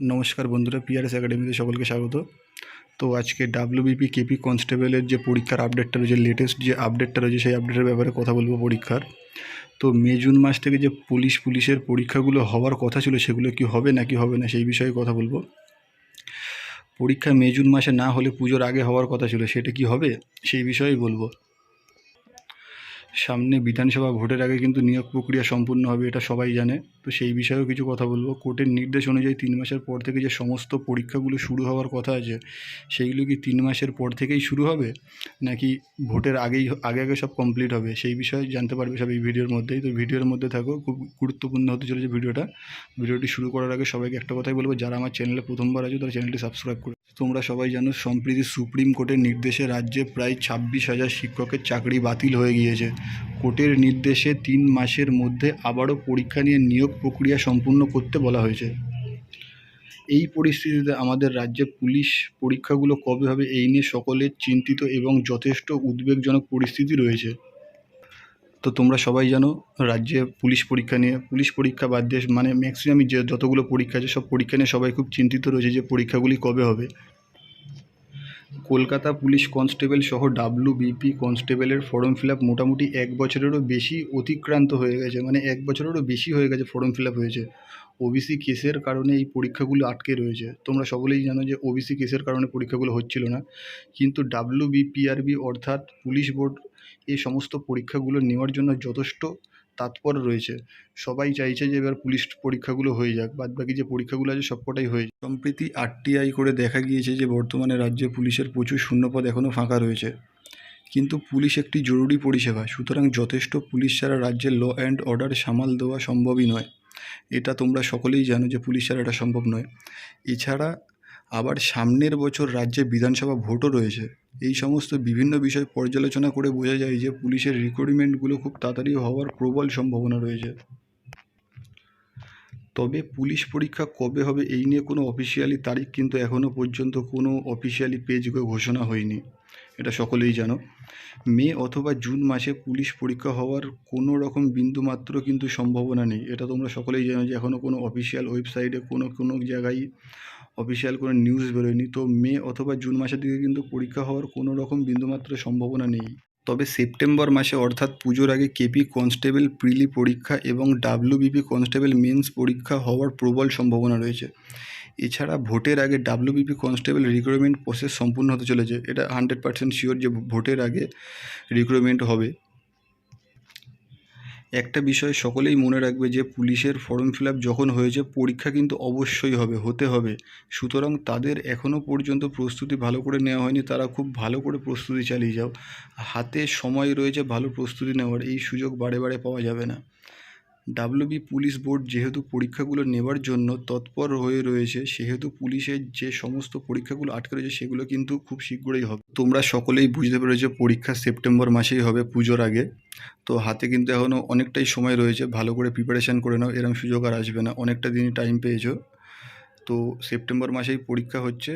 নমস্কার বন্ধুরা, পিআরএস একাডেমিতে সকলকে স্বাগত। তো আজকে ডাব্লিউবিপি কেপি কনস্টেবলের যে পরীক্ষার আপডেটটা রয়েছে, লেটেস্ট যে আপডেটটা রয়েছে সেই আপডেটের ব্যাপারে কথা বলবো পরীক্ষার। তো মে জুন মাস থেকে যে পুলিশের পরীক্ষাগুলো হওয়ার কথা ছিল সেগুলো কি হবে নাকি হবে না সেই বিষয়ে কথা বলবো। পরীক্ষা মে জুন মাসে না হলে পুজোর আগে হওয়ার কথা ছিল, সেটা কি হবে সেই বিষয়েই বলবো। সামনে বিধানসভা ভোটের আগে কিন্তু নিয়োগ প্রক্রিয়া সম্পূর্ণ হবে, এটা সবাই জানে। তো সেই বিষয়েও কিছু কথা বলবো। কোর্টের নির্দেশ অনুযায়ী 3 মাসের পর থেকে যে সমস্ত পরীক্ষাগুলো শুরু হওয়ার কথা আছে সেইগুলো কি 3 মাসের পর থেকেই শুরু হবে নাকি ভোটের আগে সব কমপ্লিট হবে সেই বিষয়ে জানতে পারবে সব এই ভিডিওর মধ্যেই। তো ভিডিওর মধ্যে থাকো, খুব গুরুত্বপূর্ণ হতে চলেছে ভিডিওটি শুরু করার আগে সবাইকে একটা কথাই বলবো, যারা আমার চ্যানেলে প্রথমবার আছে তারা চ্যানেলটি সাবস্ক্রাইব করে। তোমরা সবাই জানো, সম্প্রতি সুপ্রিম কোর্টের নির্দেশে রাজ্যে প্রায় 26,000 শিক্ষকের চাকরি বাতিল হয়ে গিয়েছে। কোর্টের নির্দেশে 3 মাসের মধ্যে আবারও পরীক্ষা নিয়ে নিয়োগ প্রক্রিয়া সম্পূর্ণ করতে বলা হয়েছে। এই পরিস্থিতিতে আমাদের রাজ্যে পুলিশ পরীক্ষাগুলো কবে হবে এই নিয়ে সকলের চিন্তিত এবং যথেষ্ট উদ্বেগজনক পরিস্থিতি রয়েছে। তো তোমরা সবাই জানো, রাজ্যে পুলিশ পরীক্ষা বাদ দিয়ে মানে ম্যাক্সিমাম যে যতগুলো পরীক্ষা আছে সব পরীক্ষা নিয়ে সবাই খুব চিন্তিত রয়েছে যে পরীক্ষাগুলি কবে হবে। কলকাতা পুলিশ কনস্টেবল সহ ডাব্লিউবিপি কনস্টেবলের ফর্ম ফিল আপ মোটামুটি 1 বছরেরও বেশি অতিক্রান্ত হয়ে গেছে, মানে 1 বছরেরও বেশি হয়ে গেছে ফর্ম ফিল আপ হয়েছে। ওবিসি কেসের কারণে এই পরীক্ষাগুলো আটকে রয়েছে। তোমরা সকলেই জানো যে ওবিসি কেসের কারণে পরীক্ষাগুলো হচ্ছিল না, কিন্তু ডাব্লিউবিপিআরবি অর্থাৎ পুলিশ বোর্ড এই সমস্ত পরীক্ষাগুলো নেওয়ার জন্য যথেষ্ট তৎপর রয়েছে। সবাই চাইছে যে এবার পুলিশ পরীক্ষাগুলো হয়ে যাক, বাদবাকি যে পরীক্ষাগুলো আছে সবকটাই হয়ে যাক। সম্প্রতি আরটিআই করে দেখা গিয়েছে যে বর্তমানে রাজ্যে পুলিশের প্রচুর শূন্যপদ এখনও ফাঁকা রয়েছে। কিন্তু পুলিশ একটি জরুরি পরিষেবা, সুতরাং যথেষ্ট পুলিশ ছাড়া রাজ্যে ল অ্যান্ড অর্ডার সামাল দেওয়া সম্ভবই নয়। এটা তোমরা সকলেই জানো যে পুলিশ ছাড়া এটা সম্ভব নয়। এছাড়া আবার সামনের বছর রাজ্যে বিধানসভা ভোটও রয়েছে। এই সমস্ত বিভিন্ন বিষয় পর্যালোচনা করে বোঝা যায় যে পুলিশের রিক্রুটমেন্টগুলো খুব তাড়াতাড়ি হওয়ার প্রবল সম্ভাবনা রয়েছে। তবে পুলিশ পরীক্ষা কবে হবে এই নিয়ে কোনো অফিসিয়ালি তারিখ কিন্তু এখনও পর্যন্ত কোনো অফিসিয়ালি পেজ ঘোষণা হয়নি, এটা সকলেই জানো। মে অথবা জুন মাসে পুলিশ পরীক্ষা হওয়ার কোনো রকম বিন্দুমাত্র কিন্তু সম্ভাবনা নেই, এটা তোমরা সকলেই জানো যে এখনও কোনো অফিসিয়াল ওয়েবসাইটে কোনো জায়গায় অফিসিয়াল কোনো নিউজ বেরোয়নি। তো মে অথবা জুন মাসের দিকে কিন্তু পরীক্ষা হওয়ার কোনো রকম বিন্দুমাত্র সম্ভাবনা নেই। তবে সেপ্টেম্বর মাসে অর্থাৎ পুজোর আগে কেপি কনস্টেবল প্রিলি পরীক্ষা এবং ডাব্লিউবিপি কনস্টেবল মেন্স পরীক্ষা হওয়ার প্রবল সম্ভাবনা রয়েছে। এছাড়া ভোটের আগে ডাব্লিউবিপি কনস্টেবল রিক্রুটমেন্ট প্রসেস সম্পূর্ণ হতে চলেছে, এটা 100% শিওর যে ভোটের আগে রিক্রুটমেন্ট হবে। একটা বিষয় সকলেই মনে রাখবে যে পুলিশের ফর্ম ফিল আপ যখন হয়েছে পরীক্ষা কিন্তু অবশ্যই হতে হবে। সুতরাং তাদের এখনও পর্যন্ত প্রস্তুতি ভালো করে নেওয়া হয়নি, তারা খুব ভালো করে প্রস্তুতি চালিয়ে যাও। হাতে সময় রয়েছে ভালো প্রস্তুতি নেওয়ার, এই সুযোগ বারে বারে পাওয়া যাবে না। ডাব্লিউবি পুলিশ বোর্ড যেহেতু পরীক্ষাগুলো নেবার জন্য তৎপর হয়ে রয়েছে, সেহেতু পুলিশের যে সমস্ত পরীক্ষাগুলো আটকে রয়েছে সেগুলো কিন্তু খুব শীঘ্রই হবে। তোমরা সকলেই বুঝতে পেরেছো পরীক্ষা সেপ্টেম্বর মাসেই হবে পুজোর আগে। তো হাতে কিন্তু এখনও অনেকটাই সময় রয়েছে, ভালো করে প্রিপারেশান করে নাও, এরকম সুযোগ আর আসবে না, অনেকটা দিনই টাইম পেয়েছো। তো সেপ্টেম্বর মাসেই পরীক্ষা হচ্ছে।